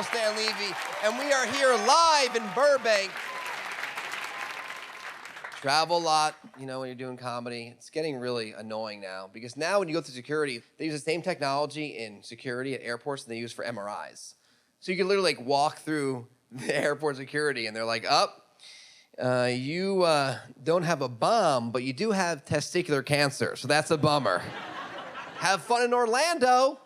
host, Dan Levy, and we are here live in Burbank. Travel a lot, you know, when you're doing comedy. It's getting really annoying now because now when you go through security, they use the same technology in security at airports that they use for MRIs. So you can literally like walk through the airport security and they're like, you don't have a bomb, but you do have testicular cancer, so that's a bummer. Have fun in Orlando.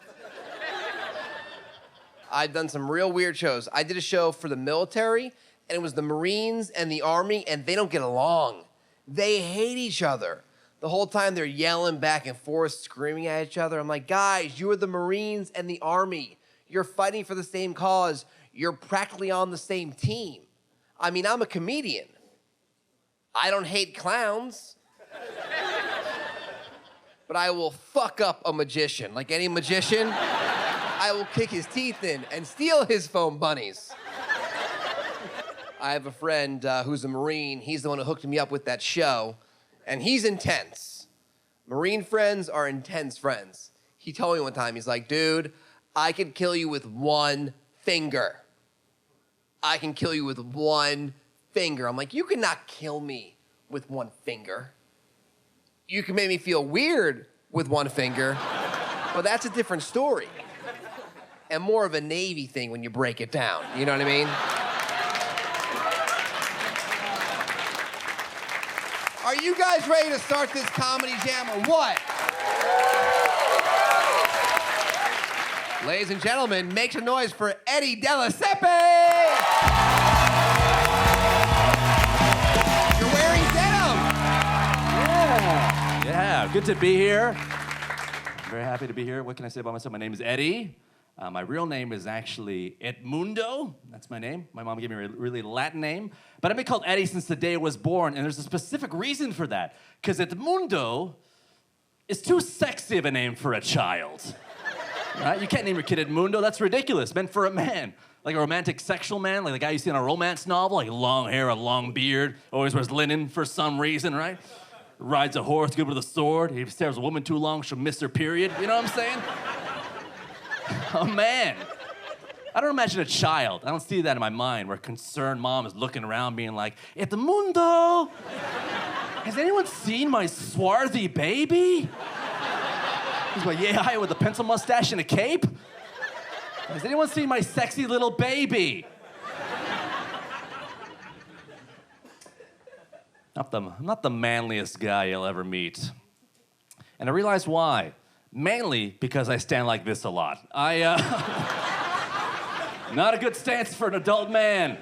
I've done some real weird shows. I did a show for the military, and it was the Marines and the Army, and they don't get along. They hate each other. The whole time they're yelling back and forth, screaming at each other. I'm like, guys, you are the Marines and the Army. You're fighting for the same cause. You're practically on the same team. I mean, I'm a comedian. I don't hate clowns. But I will fuck up a magician. Like any magician, I will kick his teeth in and steal his foam bunnies. I have a friend who's a Marine. He's the one who hooked me up with that show, and he's intense. Marine friends are intense friends. He told me one time, he's like, dude, I could kill you with one finger. I can kill you with one finger. I'm like, you cannot kill me with one finger. You can make me feel weird with one finger, but that's a different story. And more of a Navy thing when you break it down. You know what I mean? Are you guys ready to start this comedy jam or what? Ladies and gentlemen, make some noise for Della, Siepe! You're wearing denim! Yeah, good to be here. I'm very happy to be here. What can I say about myself? My name is Eddie. My real name is actually Edmundo. That's my name. My mom gave me a really Latin name. But I've been called Eddie since the day I was born, and there's a specific reason for that. Because Edmundo is too sexy of a name for a child. Right? You can't name your kid Edmundo. That's ridiculous. Meant for a man. Like a romantic sexual man, like the guy you see in a romance novel, like long hair, a long beard, always wears linen for some reason, right? Rides a horse, good with a sword. If he stares a woman too long, she'll miss her period. You know what I'm saying? A man. I don't imagine a child. I don't see that in my mind where a concerned mom is looking around being like, Edmundo, has anyone seen my swarthy baby? He's like, yeah, with a pencil mustache and a cape? Has anyone seen my sexy little baby? I'm not the manliest guy you'll ever meet. And I realized why. Mainly because I stand like this a lot. Not a good stance for an adult man.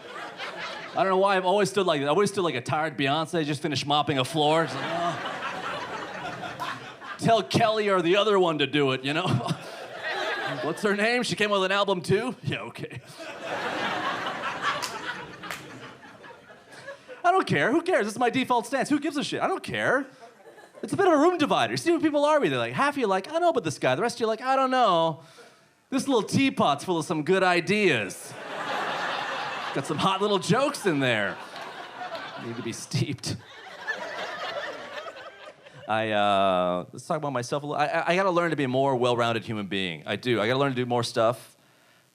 I don't know why I've always stood like that. I always stood like a tired Beyonce, just finished mopping a floor. It's like, oh. Tell Kelly or the other one to do it, you know? What's her name? She came with an album too? Yeah, okay. I don't care. Who cares? This is my default stance. Who gives a shit? I don't care. It's a bit of a room divider. You see what people are with? They're like, half of you like, I don't know about this guy. The rest of you like, I don't know. This little teapot's full of some good ideas. Got some hot little jokes in there. Need to be steeped. Let's talk about myself a little. I gotta learn to be a more well-rounded human being. I do. I gotta learn to do more stuff.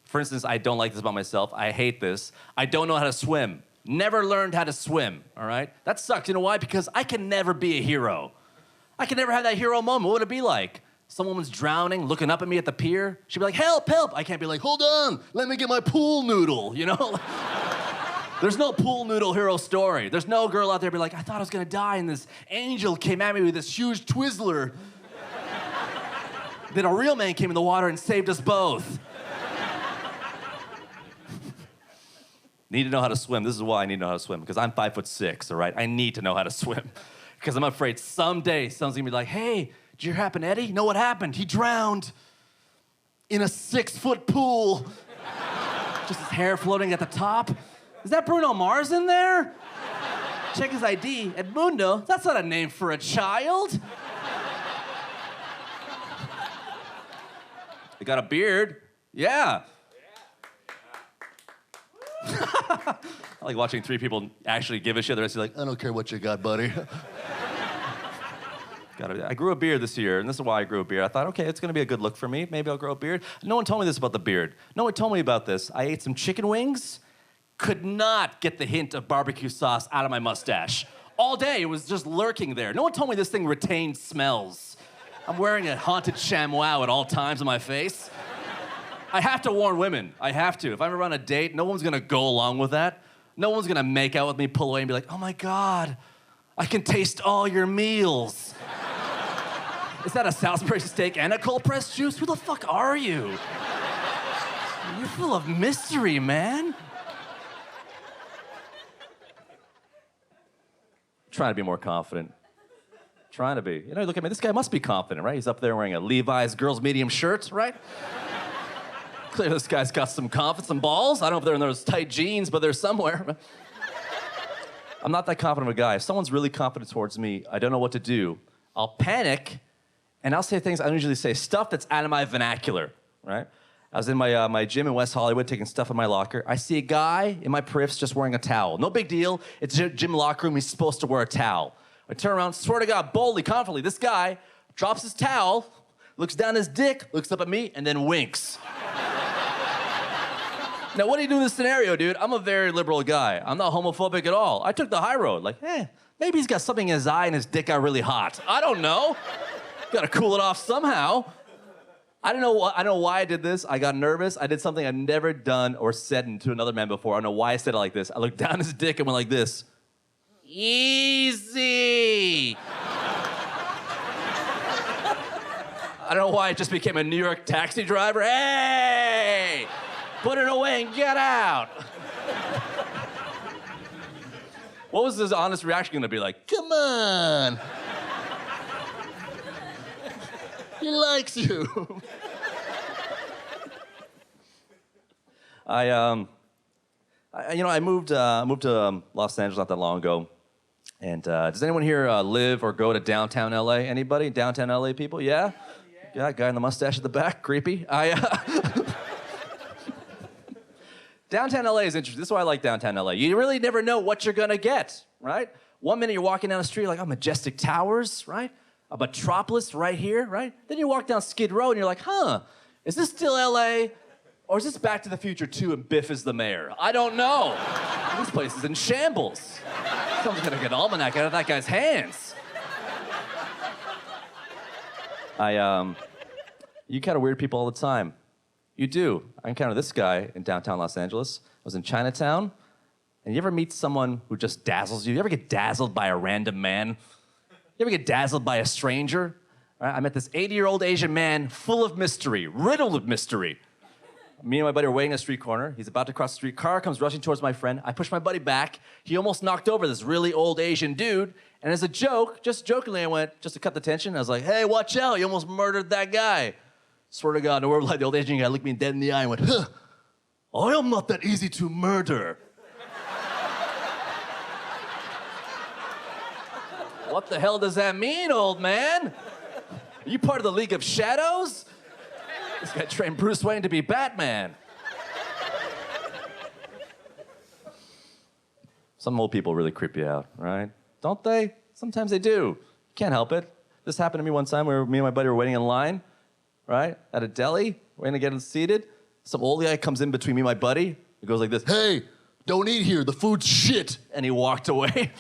For instance, I don't like this about myself. I hate this. I don't know how to swim. Never learned how to swim, all right? That sucks. You know why? Because I can never be a hero. I can never have that hero moment. What would it be like? Some woman's drowning, looking up at me at the pier. She'd be like, help, help. I can't be like, hold on, let me get my pool noodle, you know? There's no pool noodle hero story. There's no girl out there be like, I thought I was gonna die and this angel came at me with this huge Twizzler. Then a real man came in the water and saved us both. Need to know how to swim. This is why I need to know how to swim, because I'm 5'6", all right? I need to know how to swim. Because I'm afraid someday someone's gonna be like, hey, did you hear what happened, Eddie? You know what happened? He drowned in a 6-foot pool. Just his hair floating at the top. Is that Bruno Mars in there? Check his ID. Edmundo, that's not a name for a child. He got a beard. Yeah. I like watching 3 people actually give a shit. The rest are like, I don't care what you got, buddy. I grew a beard this year, and this is why I grew a beard. I thought, okay, it's gonna be a good look for me. Maybe I'll grow a beard. No one told me this about the beard. No one told me about this. I ate some chicken wings, could not get the hint of barbecue sauce out of my mustache. All day, it was just lurking there. No one told me this thing retained smells. I'm wearing a haunted chamois at all times on my face. I have to warn women. I have to. If I'm ever on a date, no one's gonna go along with that. No one's gonna make out with me, pull away, and be like, oh my God, I can taste all your meals. Is that a Salisbury steak and a cold pressed juice? Who the fuck are you? You're full of mystery, man. Trying to be more confident. Trying to be. You know, look at me. This guy must be confident, right? He's up there wearing a Levi's girls' medium shirt, right? Clearly, this guy's got some confidence, some balls. I don't know if they're in those tight jeans, but they're somewhere. I'm not that confident of a guy. If someone's really confident towards me, I don't know what to do. I'll panic, and I'll say things I don't usually say, stuff that's out of my vernacular, right? I was in my gym in West Hollywood taking stuff in my locker. I see a guy in my periffs just wearing a towel. No big deal. It's a gym locker room. He's supposed to wear a towel. I turn around, swear to God, boldly, confidently, this guy drops his towel, looks down his dick, looks up at me, and then winks. Now, what do you do in this scenario, dude? I'm a very liberal guy. I'm not homophobic at all. I took the high road. Like, maybe he's got something in his eye and his dick got really hot. I don't know. Gotta cool it off somehow. I don't know why I did this. I got nervous. I did something I'd never done or said to another man before. I don't know why I said it like this. I looked down his dick and went like this. Easy. I don't know why I just became a New York taxi driver. Hey! Put it away and get out. What was his honest reaction gonna be like? Come on. He likes you. I moved to Los Angeles not that long ago. And does anyone here live or go to downtown LA? Anybody? Downtown LA people? Yeah? Yeah, guy in the mustache at the back, creepy. Downtown LA is interesting. This is why I like downtown LA. You really never know what you're gonna get, right? One minute you're walking down the street like, oh, Majestic Towers, right? A metropolis right here, right? Then you walk down Skid Row and you're like, is this still LA? Or is this Back to the Future 2 and Biff is the mayor? I don't know. This place is in shambles. Someone's gonna get an almanac out of that guy's hands. You encounter weird people all the time. You do. I encountered this guy in downtown Los Angeles. I was in Chinatown. And you ever meet someone who just dazzles you? You ever get dazzled by a random man? You ever get dazzled by a stranger? Right? I met this 80-year-old Asian man full of mystery, riddled with mystery. Me and my buddy are waiting at a street corner. He's about to cross the street. Car comes rushing towards my friend. I push my buddy back. He almost knocked over this really old Asian dude. And as a joke, just jokingly, I went, just to cut the tension, I was like, hey, watch out. You almost murdered that guy. Swear to God, no word like the old Asian guy looked me dead in the eye and went, I am not that easy to murder. What the hell does that mean, old man? Are you part of the League of Shadows? This guy trained Bruce Wayne to be Batman. Some old people really creep you out, right? Don't they? Sometimes they do. Can't help it. This happened to me one time where me and my buddy were waiting in line, right? At a deli, waiting to get seated. Some old guy comes in between me and my buddy. He goes like this, hey, don't eat here, the food's shit. And he walked away.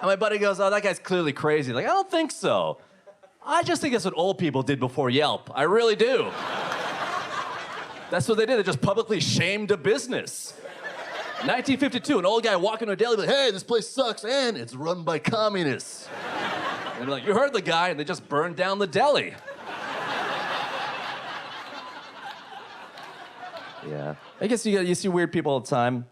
And my buddy goes, oh, that guy's clearly crazy. Like, I don't think so. I just think that's what old people did before Yelp. I really do. That's what they did. They just publicly shamed a business. 1952, an old guy walking to a deli, like, hey, this place sucks, and it's run by communists. And they're like, you heard the guy, and they just burned down the deli. Yeah. I guess you see weird people all the time.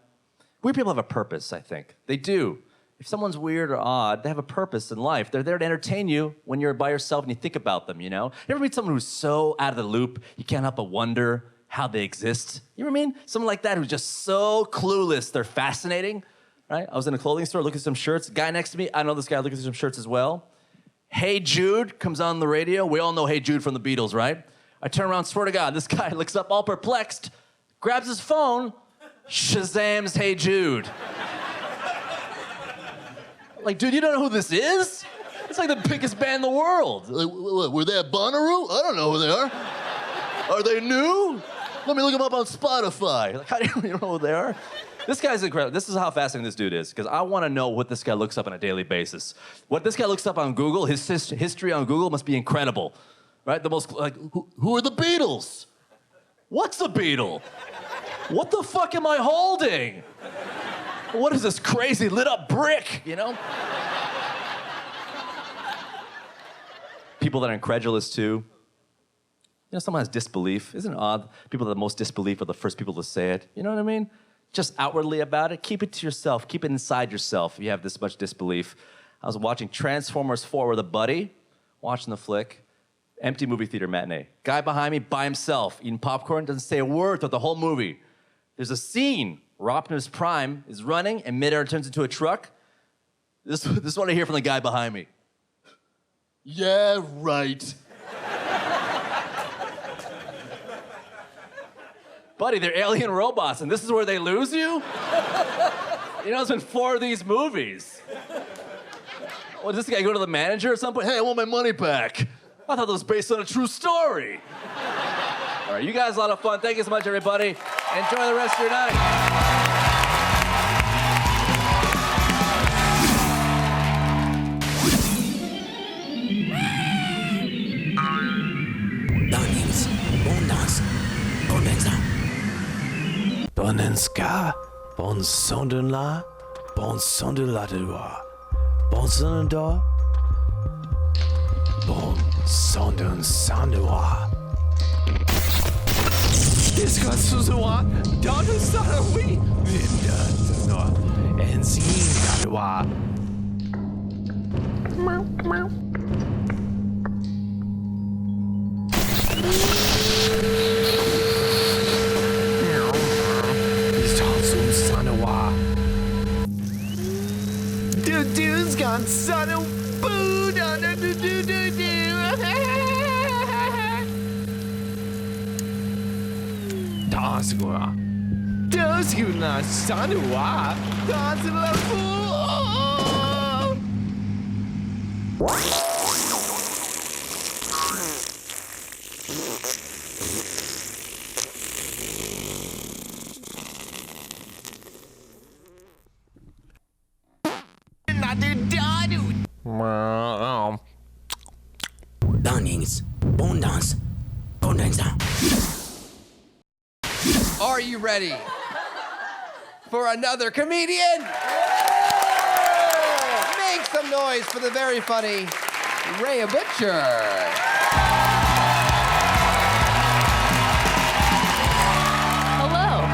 Weird people have a purpose, I think. They do. If someone's weird or odd, they have a purpose in life. They're there to entertain you when you're by yourself and you think about them, you know? You ever meet someone who's so out of the loop, you can't help but wonder how they exist? You know what I mean? Someone like that who's just so clueless, they're fascinating, right? I was in a clothing store looking at some shirts. Guy next to me, I know this guy looking at some shirts as well. Hey Jude comes on the radio. We all know Hey Jude from the Beatles, right? I turn around, swear to God, this guy looks up all perplexed, grabs his phone, Shazam's Hey Jude. Like, dude, you don't know who this is? It's like the biggest band in the world. Like, were they at Bonnaroo? I don't know who they are. Are they new? Let me look them up on Spotify. Like, how do you know who they are? This guy's incredible. This is how fascinating this dude is, because I want to know what this guy looks up on a daily basis. What this guy looks up on Google, his history on Google must be incredible, right? The most, like, Who are the Beatles? what's a Beetle? What the fuck am I holding? What is this crazy lit up brick, you know? People that are incredulous too. You know, someone has disbelief. Isn't it odd? People that have the most disbelief are the first people to say it. You know what I mean? Just outwardly about it. Keep it to yourself. Keep it inside yourself if you have this much disbelief. I was watching Transformers 4 with a buddy, watching the flick. Empty movie theater matinee. Guy behind me by himself, eating popcorn, doesn't say a word throughout the whole movie. There's a scene where Optimus Prime is running and midair turns into a truck. This is what I hear from the guy behind me. Yeah, right. Buddy, they're alien robots, and this is where they lose you? You know, it's been 4 of these movies. Well, does this guy go to the manager at some point? Hey, I want my money back. I thought that was based on a true story. All right, you guys, a lot of fun. Thank you so much, everybody. Enjoy the rest of your night. Bonenska, bon sondela, bon sondeladua, bon sondendor, bon sonden sandua. Iska susua, donna sarawi, vinda no, enzin dadua. Meow, meow. Dude's gone son of boo do do do do. Dance go. Does you not son of wa? Dance la Are you ready for another comedian? Make some noise for the very funny Rhea Butcher. Hello.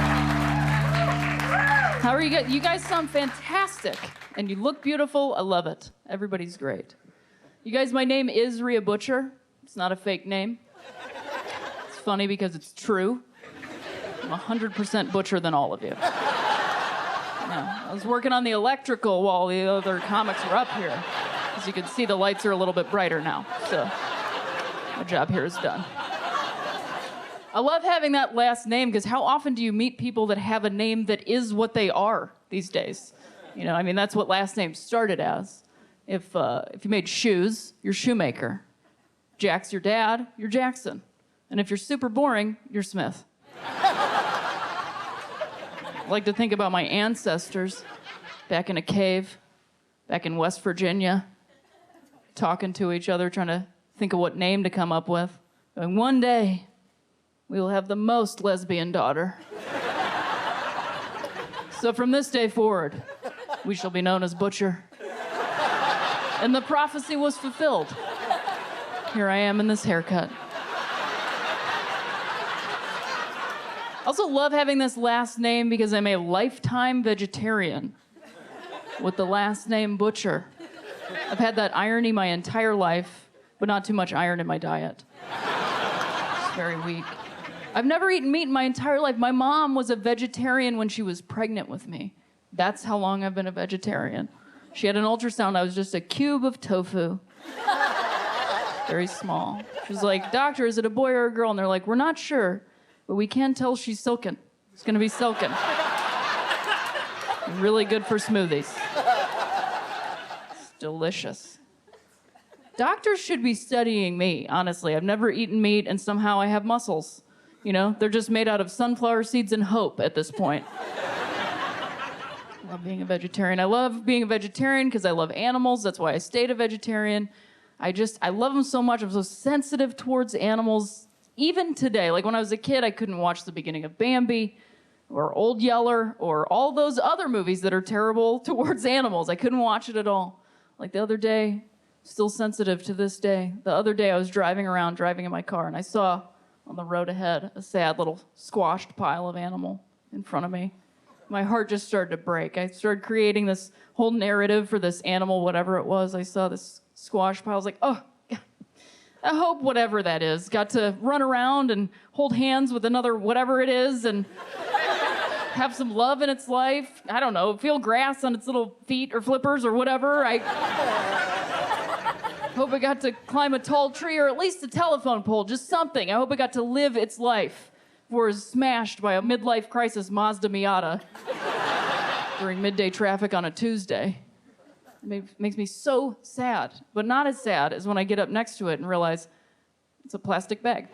How are you guys? You guys sound fantastic, and you look beautiful. I love it. Everybody's great. You guys, my name is Rhea Butcher. It's not a fake name. It's funny because it's true. I'm 100% butcher than all of you. Yeah, I was working on the electrical while the other comics were up here. As you can see, the lights are a little bit brighter now, so my job here is done. I love having that last name because how often do you meet people that have a name that is what they are these days? You know, I mean, that's what last names started as. If you made shoes, you're Shoemaker. Jack's your dad, you're Jackson. And if you're super boring, you're Smith. I like to think about my ancestors back in a cave, back in West Virginia, talking to each other, trying to think of what name to come up with. And one day, we will have the most lesbian daughter. So from this day forward, we shall be known as Butcher. And the prophecy was fulfilled. Here I am in this haircut. I also love having this last name because I'm a lifetime vegetarian with the last name Butcher. I've had that irony my entire life, but not too much iron in my diet. It's very weak. I've never eaten meat in my entire life. My mom was a vegetarian when she was pregnant with me. That's how long I've been a vegetarian. She had an ultrasound. I was just a cube of tofu. Very small. She was like, "Doctor, is it a boy or a girl?" And they're like, "We're not sure, but we can tell she's silken. It's gonna be silken." Really good for smoothies. It's delicious. Doctors should be studying me, honestly. I've never eaten meat, and somehow I have muscles. You know, they're just made out of sunflower seeds and hope at this point. I love being a vegetarian. I love being a vegetarian because I love animals. That's why I stayed a vegetarian. I love them so much. I'm so sensitive towards animals. Even today, like when I was a kid, I couldn't watch the beginning of Bambi or Old Yeller or all those other movies that are terrible towards animals. I couldn't watch it at all. Like the other day, still sensitive to this day. The other day I was driving in my car, and I saw on the road ahead a sad little squashed pile of animal in front of me. My heart just started to break. I started creating this whole narrative for this animal, whatever it was. I saw this squash pile. I was like, oh, God. I hope whatever that is got to run around and hold hands with another whatever it is and have some love in its life. I don't know, feel grass on its little feet or flippers or whatever. I hope it got to climb a tall tree or at least a telephone pole, just something. I hope it got to live its life before it was smashed by a midlife crisis Mazda Miata during midday traffic on a Tuesday. It makes me so sad, but not as sad as when I get up next to it and realize it's a plastic bag.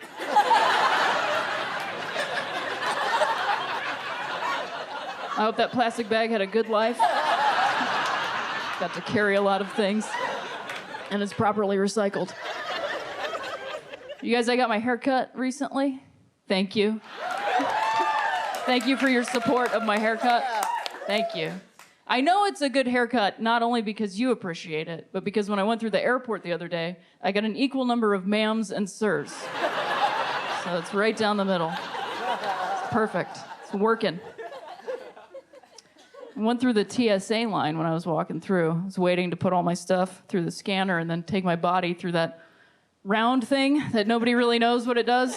I hope that plastic bag had a good life. Got to carry a lot of things. And is properly recycled. You guys, I got my hair cut recently. Thank you. Thank you for your support of my haircut. Thank you. I know it's a good haircut, not only because you appreciate it, but because when I went through the airport the other day, I got an equal number of ma'ams and sirs. So it's right down the middle. It's perfect. It's working. I went through the TSA line when I was walking through. I was waiting to put all my stuff through the scanner and then take my body through that round thing that nobody really knows what it does.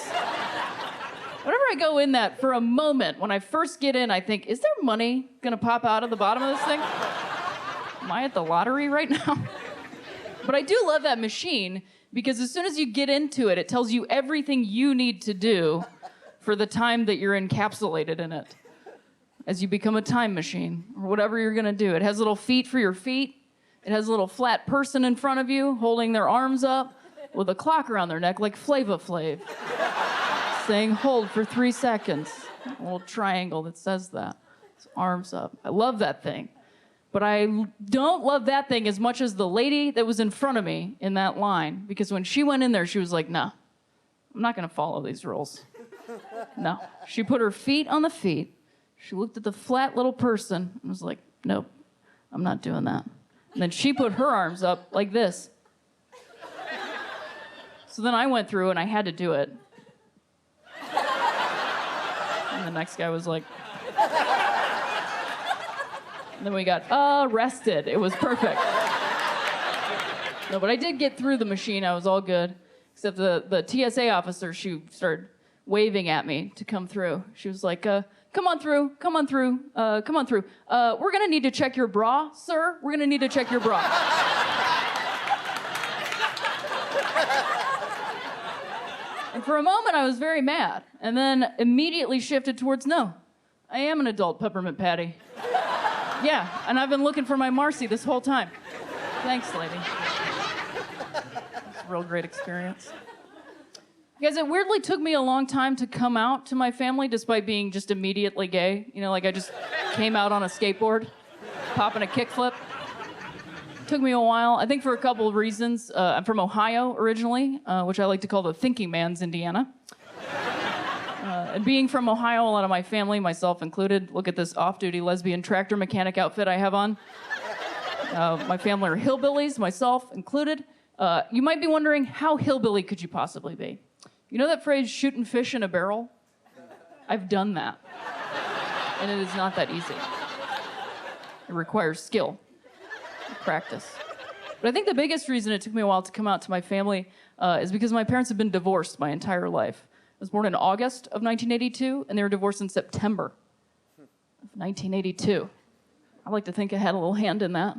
Whenever I go in that, for a moment, when I first get in, I think, is there money gonna pop out of the bottom of this thing? Am I at the lottery right now? But I do love that machine because as soon as you get into it, it tells you everything you need to do for the time that you're encapsulated in it. As you become a time machine, or whatever you're gonna do. It has little feet for your feet. It has a little flat person in front of you holding their arms up with a clock around their neck like Flava Flav, saying hold for 3 seconds. A little triangle that says that. His arms up. I love that thing. But I don't love that thing as much as the lady that was in front of me in that line, because when she went in there, she was like, no, I'm not gonna follow these rules. No. She put her feet on the feet. She looked at the flat little person and was like, nope, I'm not doing that. And then she put her arms up like this. So then I went through and I had to do it. And the next guy was like... And then we got arrested. It was perfect. No, but I did get through the machine. I was all good. Except the TSA officer, she started waving at me to come through. She was like, come on through, come on through, come on through. We're gonna need to check your bra, sir. We're gonna need to check your bra. And for a moment, I was very mad, and then immediately shifted towards, no, I am an adult peppermint patty. Yeah, and I've been looking for my Marcy this whole time. Thanks, lady. It's a real great experience. Guys, it weirdly took me a long time to come out to my family despite being just immediately gay. You know, like I just came out on a skateboard, popping a kickflip. Took me a while, I think for a couple of reasons. I'm from Ohio originally, which I like to call the thinking man's Indiana. And being from Ohio, a lot of my family, myself included, look at this off-duty lesbian tractor mechanic outfit I have on. My family are hillbillies, myself included. You might be wondering, how hillbilly could you possibly be? You know that phrase, shooting fish in a barrel? I've done that. And it is not that easy. It requires skill, practice. But I think the biggest reason it took me a while to come out to my family is because my parents have been divorced my entire life. I was born in August of 1982, and they were divorced in September of 1982. I like to think I had a little hand in that.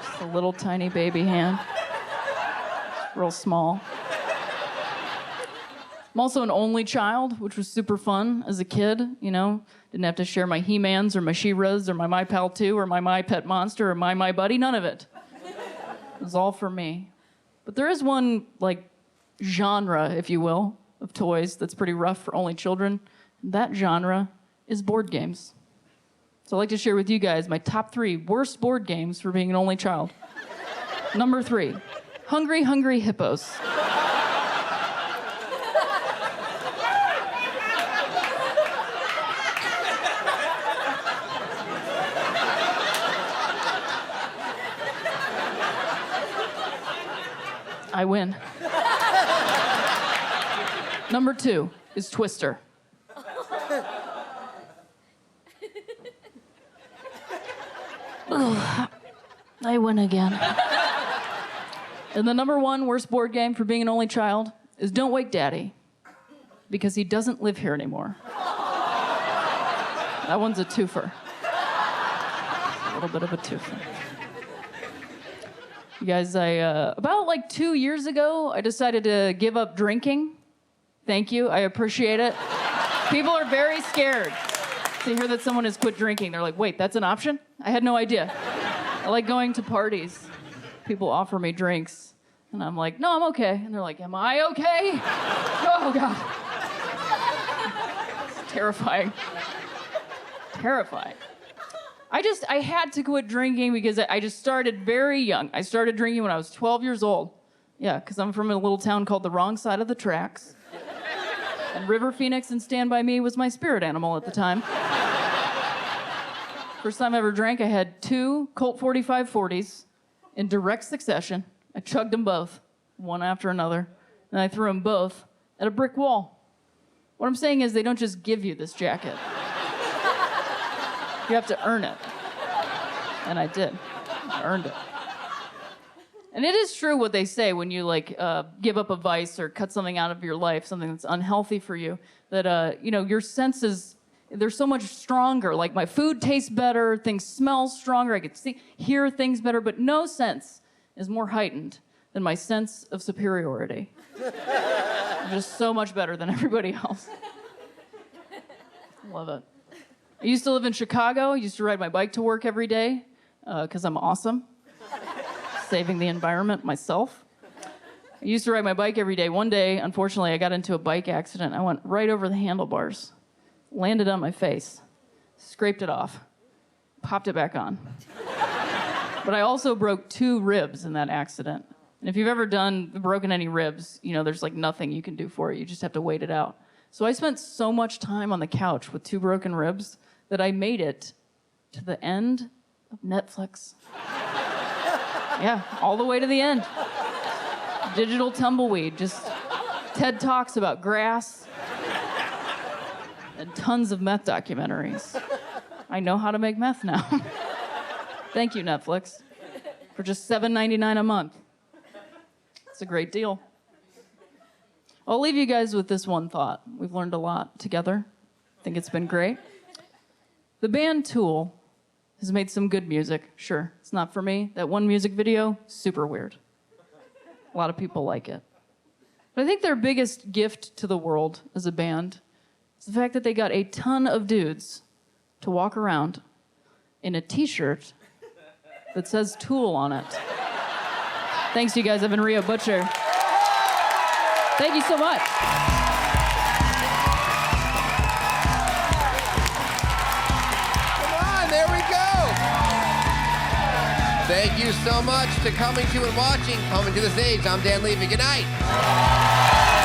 Just a little tiny baby hand. Just real small. I'm also an only child, which was super fun as a kid, you know. Didn't have to share my He-Mans or my She-Ras or my My Pal 2 or my Pet Monster or my Buddy, none of it. It was all for me. But there is one, like, genre, if you will, of toys that's pretty rough for only children. And that genre is board games. So I'd like to share with you guys my top 3 worst board games for being an only child. Number 3, Hungry Hungry Hippos. I win. Number 2 is Twister. Ugh, I win again. And the number 1 worst board game for being an only child is Don't Wake Daddy, because he doesn't live here anymore. That one's a twofer. A little bit of a twofer. You guys, about like 2 years ago, I decided to give up drinking. Thank you, I appreciate it. People are very scared to hear that someone has quit drinking. They're like, wait, that's an option? I had no idea. I like going to parties. People offer me drinks, and I'm like, no, I'm okay. And they're like, am I okay? Oh, God. It's terrifying. Terrifying. I had to quit drinking because I just started very young. I started drinking when I was 12 years old. Yeah, because I'm from a little town called the Wrong Side of the Tracks. And River Phoenix and Stand By Me was my spirit animal at the time. First time I ever drank, I had 2 Colt 45 40s in direct succession. I chugged them both, one after another, and I threw them both at a brick wall. What I'm saying is they don't just give you this jacket. You have to earn it. And I did. I earned it. And it is true what they say when you give up a vice or cut something out of your life, something that's unhealthy for you, that your senses, they're so much stronger. Like my food tastes better, things smell stronger, I could hear things better, but no sense is more heightened than my sense of superiority. I'm just so much better than everybody else. Love it. I used to live in Chicago. I used to ride my bike to work every day because I'm awesome. Saving the environment myself. I used to ride my bike every day. One day, unfortunately, I got into a bike accident. I went right over the handlebars, landed on my face, scraped it off, popped it back on. But I also broke 2 ribs in that accident. And if you've ever broken any ribs, there's like nothing you can do for it. You just have to wait it out. So I spent so much time on the couch with 2 broken ribs that I made it to the end of Netflix. Yeah, all the way to the end. Digital tumbleweed, just TED Talks about grass and tons of meth documentaries. I know how to make meth now. Thank you, Netflix, for just $7.99 a month. It's a great deal. I'll leave you guys with this one thought. We've learned a lot together. I think it's been great. The band Tool has made some good music. Sure, it's not for me. That one music video, super weird. A lot of people like it. But I think their biggest gift to the world as a band is the fact that they got a ton of dudes to walk around in a t-shirt that says Tool on it. Thanks, you guys. I've been Rhea Butcher. Thank you so much. Come on, there we go. Thank you so much to coming to and watching Coming to the Stage. I'm Dan Levy. Good night.